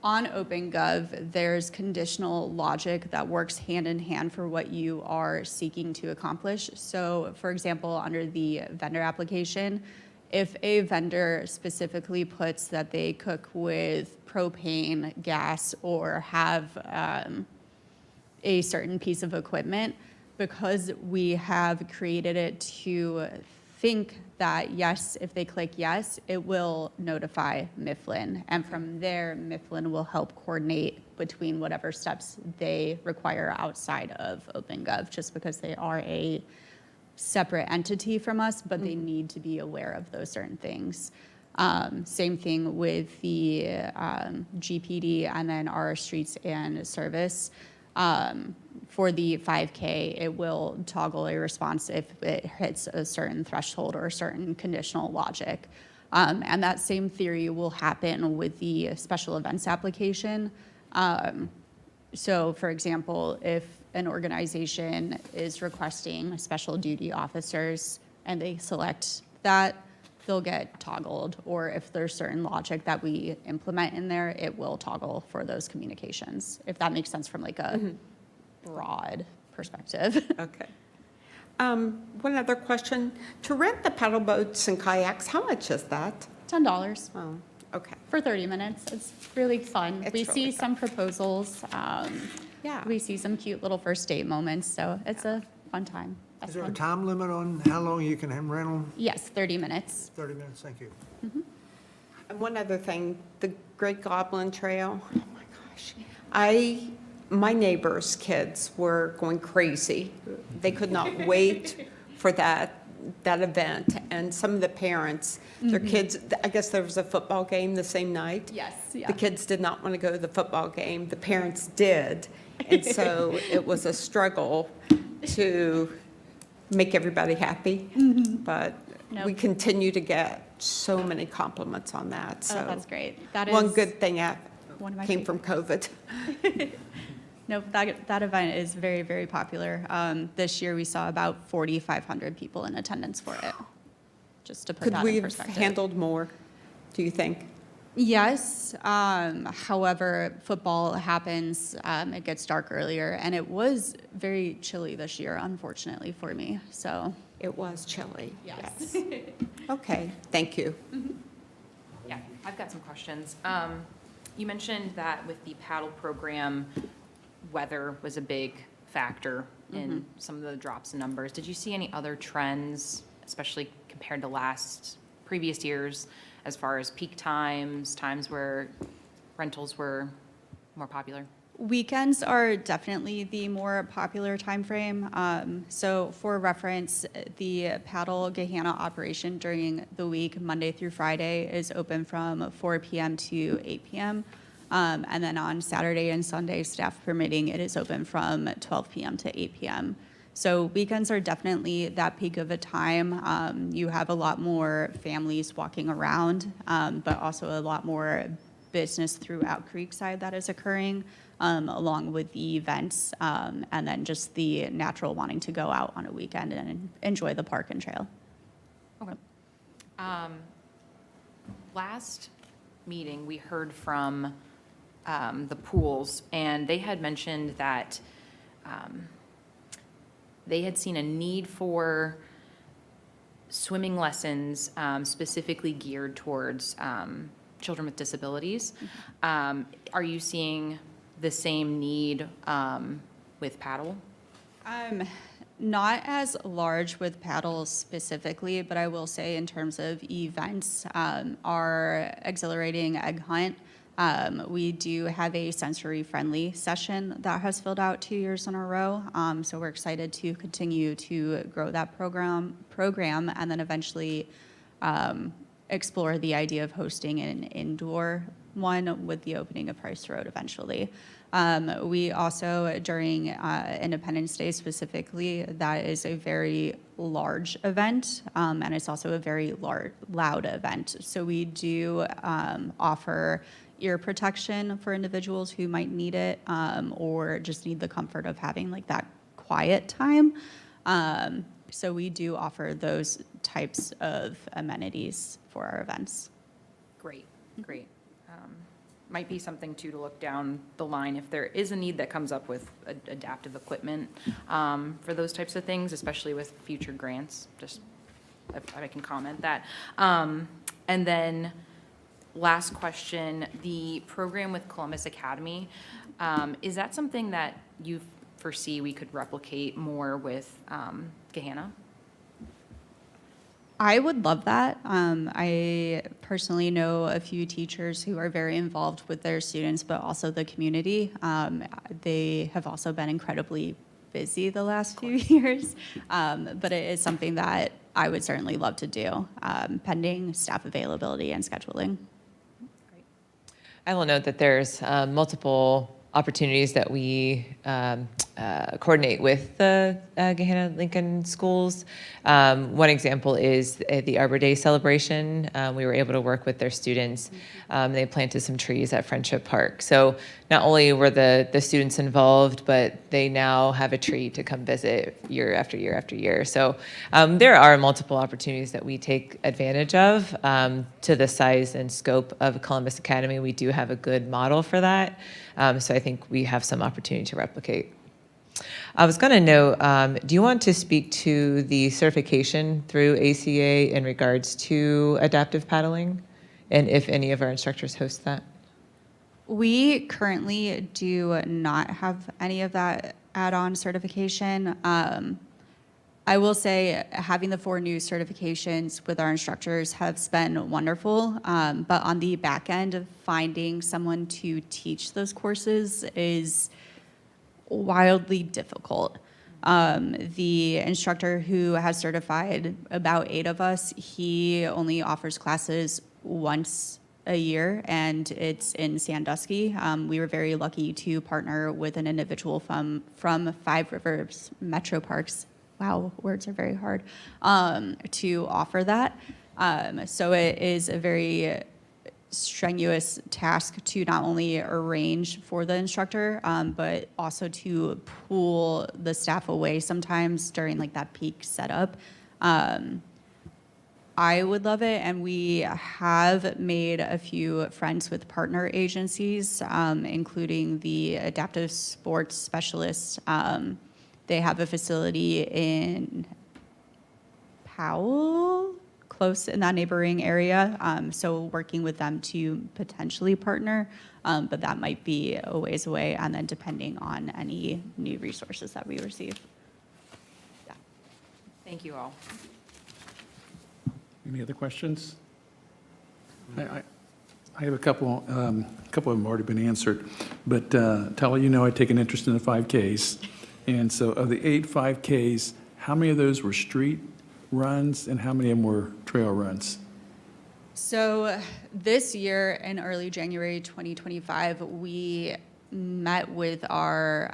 on OpenGov, there's conditional logic that works hand in hand for what you are seeking to accomplish. So for example, under the vendor application, if a vendor specifically puts that they cook with propane, gas, or have a certain piece of equipment, because we have created it to think that yes, if they click yes, it will notify Mifflin. And from there, Mifflin will help coordinate between whatever steps they require outside of OpenGov, just because they are a separate entity from us, but they need to be aware of those certain things. Same thing with the GPD and then our streets and service. For the 5K, it will toggle a response if it hits a certain threshold or a certain conditional logic. And that same theory will happen with the special events application. So for example, if an organization is requesting special duty officers and they select that, they'll get toggled. Or if there's certain logic that we implement in there, it will toggle for those communications, if that makes sense from like a broad perspective. Okay. One other question. To rent the paddle boats and kayaks, how much is that? $10 Oh, okay. for 30 minutes. It's really fun. It's We really see fun. some proposals. Yeah. We see some cute little first date moments, so it's a fun time. Is That's there a fun. time limit on how long you can rent them? Yes, 30 minutes. 30 minutes, thank you. And one other thing, the Great Goblin Trail, oh my gosh. My neighbors' kids were going crazy. They could not wait for that event. And some of the parents, their kids, I guess there was a football game the same night. Yes, yeah. The kids did not want to go to the football game. The parents did. And so it was a struggle to make everybody happy. But we Nope. continue to get so many compliments on that. Oh, So that's great. That one is good thing one of my came from COVID. No, that event is very, very popular. This year, we saw about 4,500 people in attendance for it, just to put Could that we in have perspective. handled more, do you think? Yes, however, football happens, it gets dark earlier, and it was very chilly this year, unfortunately, for me, so. It was chilly. Yes. Okay, thank you. Yeah, I've got some questions. You mentioned that with the paddle program, weather was a big factor in some of the drops in numbers. Did you see any other trends, especially compared to previous years, as far as peak times where rentals were more popular? Weekends are definitely the more popular timeframe. So for reference, the paddle Gahanna operation during the week, Monday through Friday, is open from 4 p.m. to 8 p.m. And then on Saturday and Sunday, staff permitting, it is open from 12 p.m. to 8 p.m. So weekends are definitely that peak of a time. You have a lot more families walking around, but also a lot more business throughout Creekside that is occurring, along with the events, and then just the natural wanting to go out on a weekend and enjoy the park and trail. Okay. Last meeting, we heard from the pools, and they had mentioned that they had seen a need for swimming lessons specifically geared towards children with disabilities. Are you seeing the same need with paddle? Not as large with paddles specifically, but I will say in terms of events, our exhilarating egg hunt, we do have a sensory-friendly session that has filled out 2 years in a row. So we're excited to continue to grow that program, and then eventually explore the idea of hosting an indoor one with the opening of Price Road eventually. We also, during Independence Day specifically, that is a very large event, and it's also a very loud event. So we do offer ear protection for individuals who might need it, or just need the comfort of having like that quiet time. So we do offer those types of amenities for our events. Great, great. Might be something too to look down the line if there is a need that comes up with adaptive equipment for those types of things, especially with future grants, just if I can comment that. And then last question, the program with Columbus Academy, is that something that you foresee we could replicate more with Gahanna? I would love that. I personally know a few teachers who are very involved with their students, but also the community. They have also been incredibly busy the last few years, but it is something that I would certainly love to do, pending staff availability and scheduling. Great. I will note that there's multiple opportunities that we coordinate with the Gahanna Lincoln schools. One example is the Arbor Day celebration. We were able to work with their students. They planted some trees at Friendship Park. So not only were the students involved, but they now have a tree to come visit year after year after year. So there are multiple opportunities that we take advantage of. To the size and scope of Columbus Academy, we do have a good model for that. So I think we have some opportunity to replicate. I was going to know, do you want to speak to the certification through ACA in regards to adaptive paddling, and if any of our instructors host that? We currently do not have any of that add-on certification. I will say having the 4 new certifications with our instructors has been wonderful, but on the back end of finding someone to teach those courses is wildly difficult. The instructor who has certified about 8 of us, he only offers classes once a year, and it's in Sandusky. We were very lucky to partner with an individual from 5 Rivers Metro Parks. Wow, words are very hard, to offer that. So it is a very strenuous task to not only arrange for the instructor, but also to pull the staff away sometimes during like that peak setup. I would love it, and we have made a few friends with partner agencies, including the adaptive sports specialists. They have a facility in Powell, close in that neighboring area. So working with them to potentially partner, but that might be a ways away, and then depending on any new resources that we receive. Yeah. Thank you all. Any other questions? I have a couple of them already been answered, but Tyler, you know I take an interest in the 5Ks. And so of the 8 5Ks, how many of those were street runs and how many of them were trail runs? So this year in early January 2025, we met with our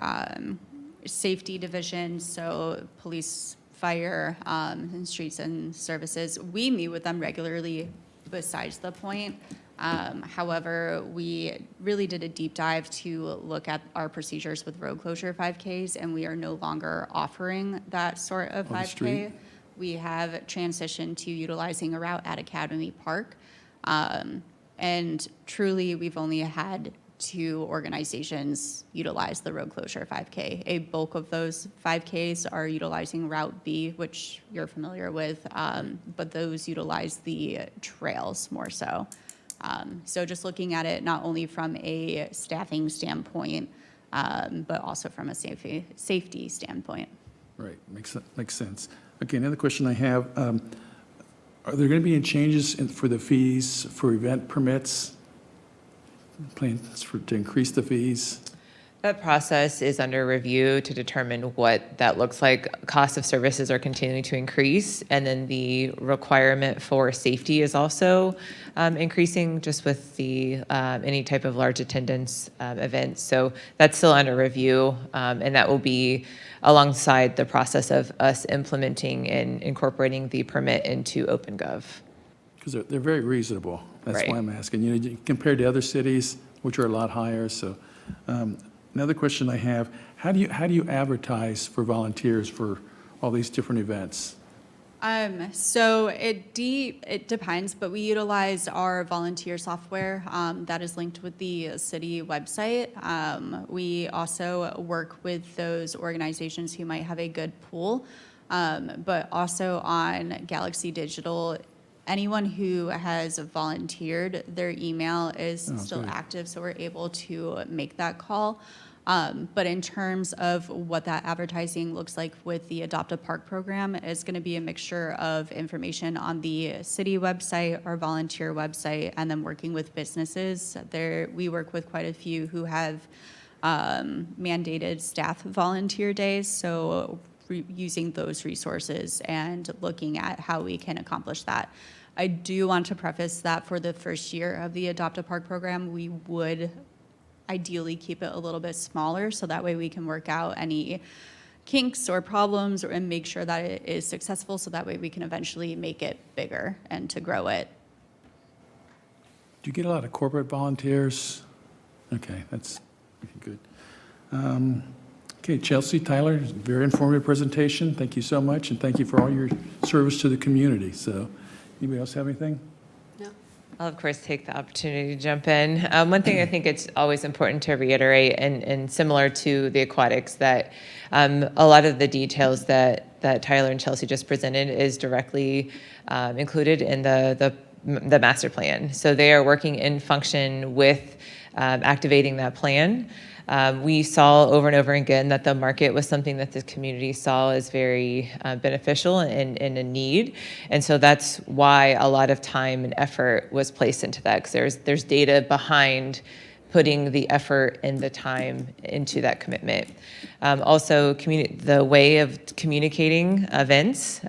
safety division, so police, fire, and streets and services. We meet with them regularly besides the point. However, we really did a deep dive to look at our procedures with road closure 5Ks, and we are no longer offering that sort of On the 5K. street? We have transitioned to utilizing a route at Academy Park. And truly, we've only had 2 organizations utilize the road closure 5K. A bulk of those 5Ks are utilizing Route B, which you're familiar with, but those utilize the trails more so. So just looking at it not only from a staffing standpoint, but also from a safety standpoint. Right, makes sense. Okay, another question I have, are there going to be any changes for the fees for event permits? Plans to increase the fees? That process is under review to determine what that looks like. Cost of services are continuing to increase, and then the requirement for safety is also increasing just with the any type of large attendance events. So that's still under review, and that will be alongside the process of us implementing and incorporating the permit into OpenGov. Because they're very reasonable. That's Right. why I'm asking. You know, compared to other cities, which are a lot higher, so. Another question I have, how do you advertise for volunteers for all these different events? So it depends, but we utilize our volunteer software that is linked with the city website. We also work with those organizations who might have a good pool, but also on Galaxy Digital. Anyone who has volunteered, their email is still good. active, so we're able to make that call. But in terms of what that advertising looks like with the Adopt a Park program, is going to be a mixture of information on the city website, our volunteer website, and then working with businesses. We work with quite a few who have mandated staff volunteer days, so using those resources and looking at how we can accomplish that. I do want to preface that for the first year of the Adopt a Park program, we would ideally keep it a little bit smaller, so that way we can work out any kinks or problems and make sure that it is successful, so that way we can eventually make it bigger and to grow it. Do you get a lot of corporate volunteers? Okay, that's good. Okay, Chelsea, Tyler, very informative presentation. Thank you so much, and thank you for all your service to the community. So, anybody else have anything? I'll, of course, take the opportunity to jump in. One thing I think it's always important to reiterate, and similar to the aquatics, that a lot of the details that Tyler and Chelsea just presented is directly included in the master plan. So they are working in function with activating that plan. We saw over and over again that the market was something that the community saw as very beneficial and a need. And so that's why a lot of time and effort was placed into that, because there's data behind putting the effort and the time into that commitment. Also, the way of communicating events,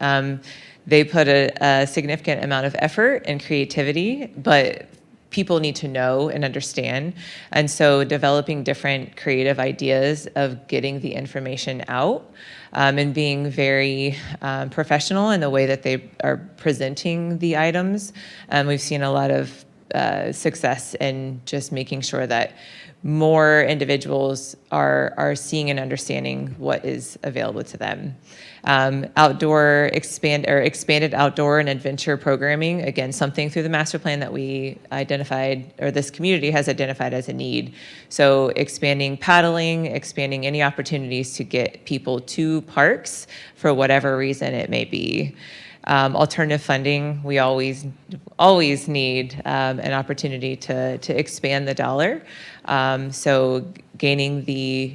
they put a significant amount of effort and creativity, but people need to know and understand. And so developing different creative ideas of getting the information out and being very professional in the way that they are presenting the items. We've seen a lot of success in just making sure that more individuals are seeing and understanding what is available to them. Expanded outdoor and adventure programming, again, something through the master plan that we identified, or this community has identified as a need. So expanding paddling, expanding any opportunities to get people to parks for whatever reason it may be. Alternative funding, we always need an opportunity to expand the dollar. So gaining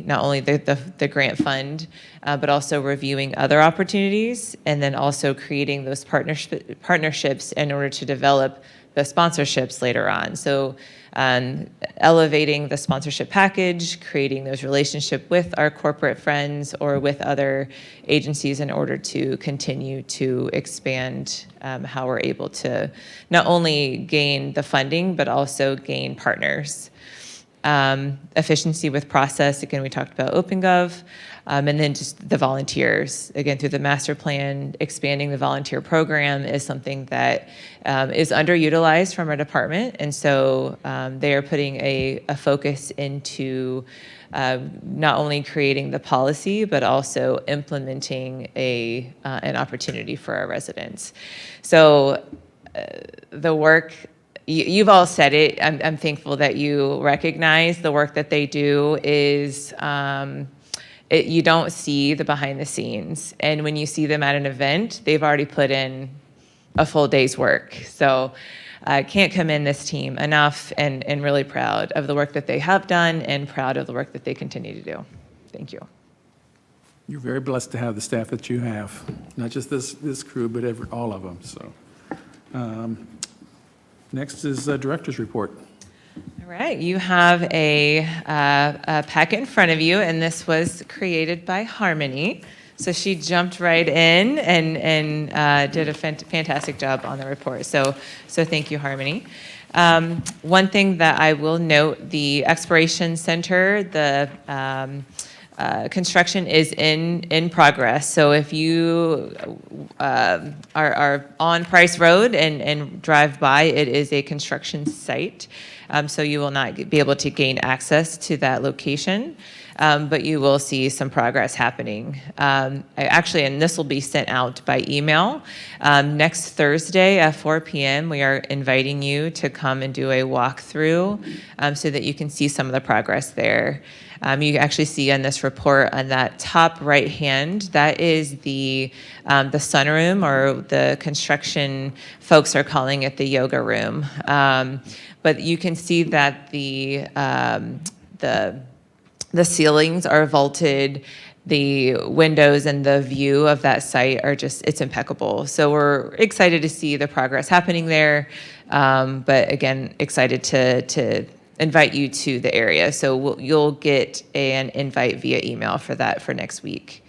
not only the grant fund, but also reviewing other opportunities, and then also creating those partnerships in order to develop the sponsorships later on. So elevating the sponsorship package, creating those relationships with our corporate friends or with other agencies in order to continue to expand how we're able to not only gain the funding, but also gain partners. Efficiency with process, again, we talked about OpenGov, and then just the volunteers. Again, through the master plan, expanding the volunteer program is something that is underutilized from our department, and so they are putting a focus into not only creating the policy, but also implementing an opportunity for our residents. So the work, you've all said it. I'm thankful that you recognize the work that they do is, you don't see the behind the scenes. And when you see them at an event, they've already put in a full day's work. So I can't commend this team enough, and really proud of the work that they have done and proud of the work that they continue to do. Thank you. You're very blessed to have the staff that you have, not just this crew, but all of them, so. Next is Director's Report. All right, you have a packet in front of you, and this was created by Harmony. So she jumped right in and did a fantastic job on the report. So thank you, Harmony. One thing that I will note, the Exploration Center, the construction is in progress. So if you are on Price Road and drive by, it is a construction site. So you will not be able to gain access to that location, but you will see some progress happening. Actually, and this will be sent out by email. Next Thursday at 4 p.m., we are inviting you to come and do a walkthrough so that you can see some of the progress there. You actually see on this report on that top right hand, that is the sunroom, or the construction folks are calling it the yoga room. But you can see that the ceilings are vaulted. The windows and the view of that site are it's impeccable. So we're excited to see the progress happening there. But again, excited to invite you to the area. So you'll get an invite via email for that for next week.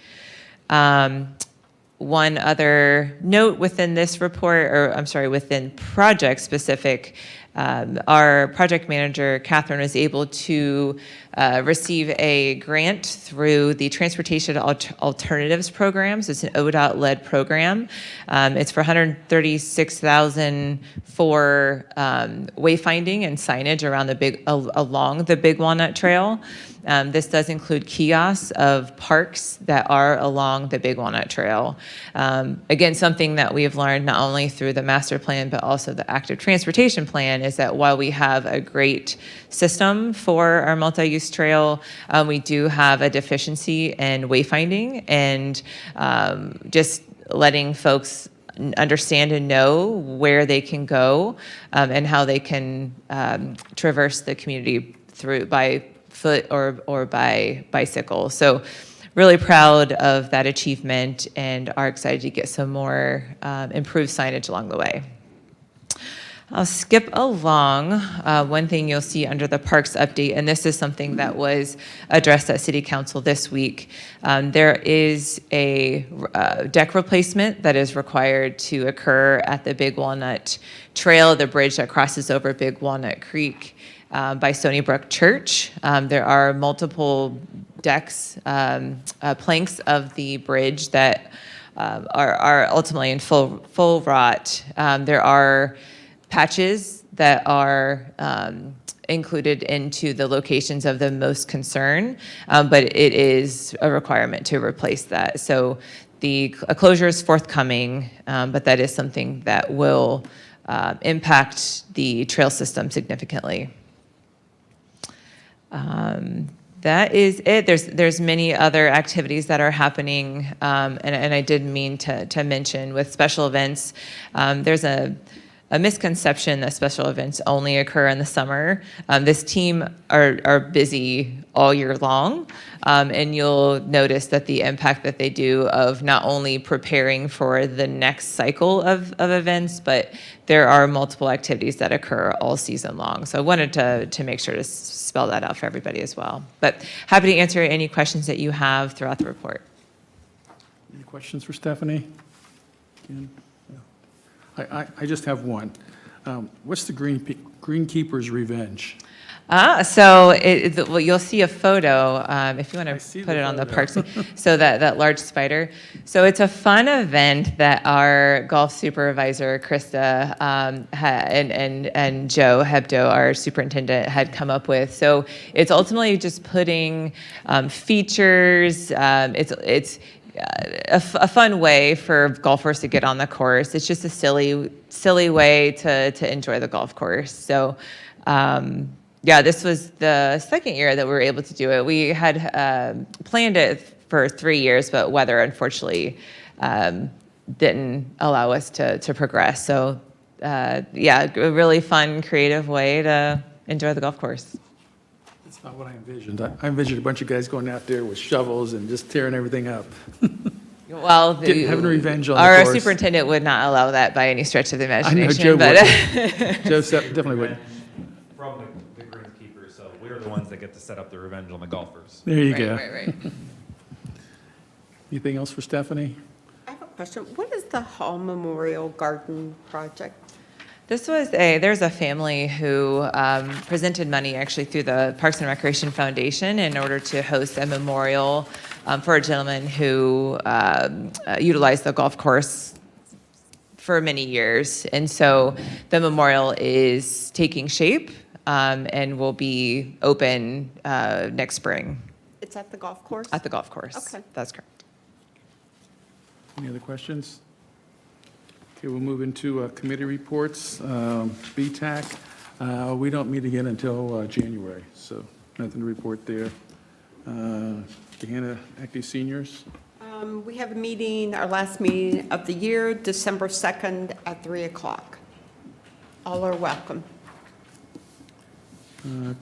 One other note within this report, or I'm sorry, within project specific, our project manager, Catherine, was able to receive a grant through the Transportation Alternatives Program. So it's an ODOT-led program. It's for $136,000 for wayfinding and signage around along the Big Walnut Trail. This does include kiosks of parks that are along the Big Walnut Trail. Again, something that we have learned not only through the master plan, but also the active transportation plan, is that while we have a great system for our multi-use trail, we do have a deficiency in wayfinding and just letting folks understand and know where they can go and how they can traverse the community through by foot or by bicycle. So really proud of that achievement and are excited to get some more improved signage along the way. I'll skip along. One thing you'll see under the parks update, and this is something that was addressed at City Council this week. There is a deck replacement that is required to occur at the Big Walnut Trail, the bridge that crosses over Big Walnut Creek by Stony Brook Church. There are multiple decks, planks of the bridge that are ultimately in full rot. There are patches that are included into the locations of the most concern, but it is a requirement to replace that. So a closure is forthcoming, but that is something that will impact the trail system significantly. That is it. There's many other activities that are happening, and I did mean to mention with special events. There's a misconception that special events only occur in the summer. This team are busy all year long, and you'll notice that the impact that they do of not only preparing for the next cycle of events, but there are multiple activities that occur all season long. So I wanted to make sure to spell that out for everybody as well. But happy to answer any questions that you have throughout the report. Any questions for Stephanie? Ken? I just have one. What's the Greenkeeper's Revenge? So well, you'll see a photo if you want to put it on the parks. So that large spider. So it's a fun event that our golf supervisor Krista and Joe Hebdo, our superintendent, had come up with. So it's ultimately just putting features. It's a fun way for golfers to get on the course. It's just a silly way to enjoy the golf course. So. Yeah, this was the second year that we were able to do it. We had planned it for 3 years, but weather unfortunately didn't allow us to progress. So yeah, a really fun, creative way to enjoy the golf course. That's not what I envisioned. I envisioned a bunch of guys going out there with shovels and just tearing everything up. Well, Having revenge on the our course. superintendent would not allow that by any stretch of the I know imagination. Joe but would. Joe definitely would. From the greenskeepers, so we're the ones that get to set up the revenge on the golfers. There you Right, go. right. Anything else for Stephanie? I have a question. What is the Hall Memorial Garden Project? There's a family who presented money actually through the Parks and Recreation Foundation in order to host a memorial for a gentleman who utilized the golf course for many years. And so the memorial is taking shape and will be open next spring It's at the golf course? at the golf course. Okay. That's correct. Any other questions? Okay, we'll move into committee reports. BTAC, we don't meet again until January, so nothing to report there. Gahanna Active Seniors, We have a meeting, our last meeting of the year, December 2nd at 3 o'clock. All are welcome.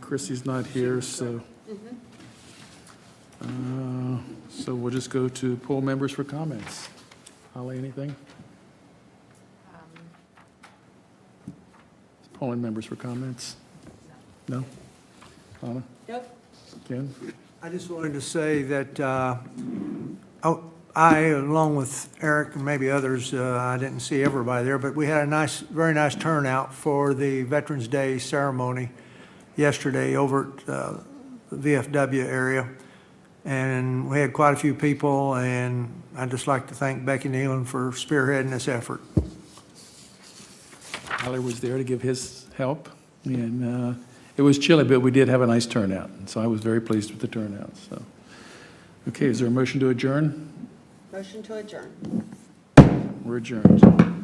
Chrissy's not here, so. So we'll just go to poll members for comments. Holly, anything? Polling members for comments? No? Anna? Nope. Ken? I just wanted to say that I, along with Eric and maybe others, I didn't see everybody there, but we had a very nice turnout for the Veterans Day ceremony yesterday over at the VFW area. And we had quite a few people, and I'd just like to thank Becky Nealon for spearheading this effort. Tyler was there to give his help, and it was chilly, but we did have a nice turnout, and so I was very pleased with the turnout, so. Okay, is there a motion to adjourn? Motion to adjourn. We're adjourned.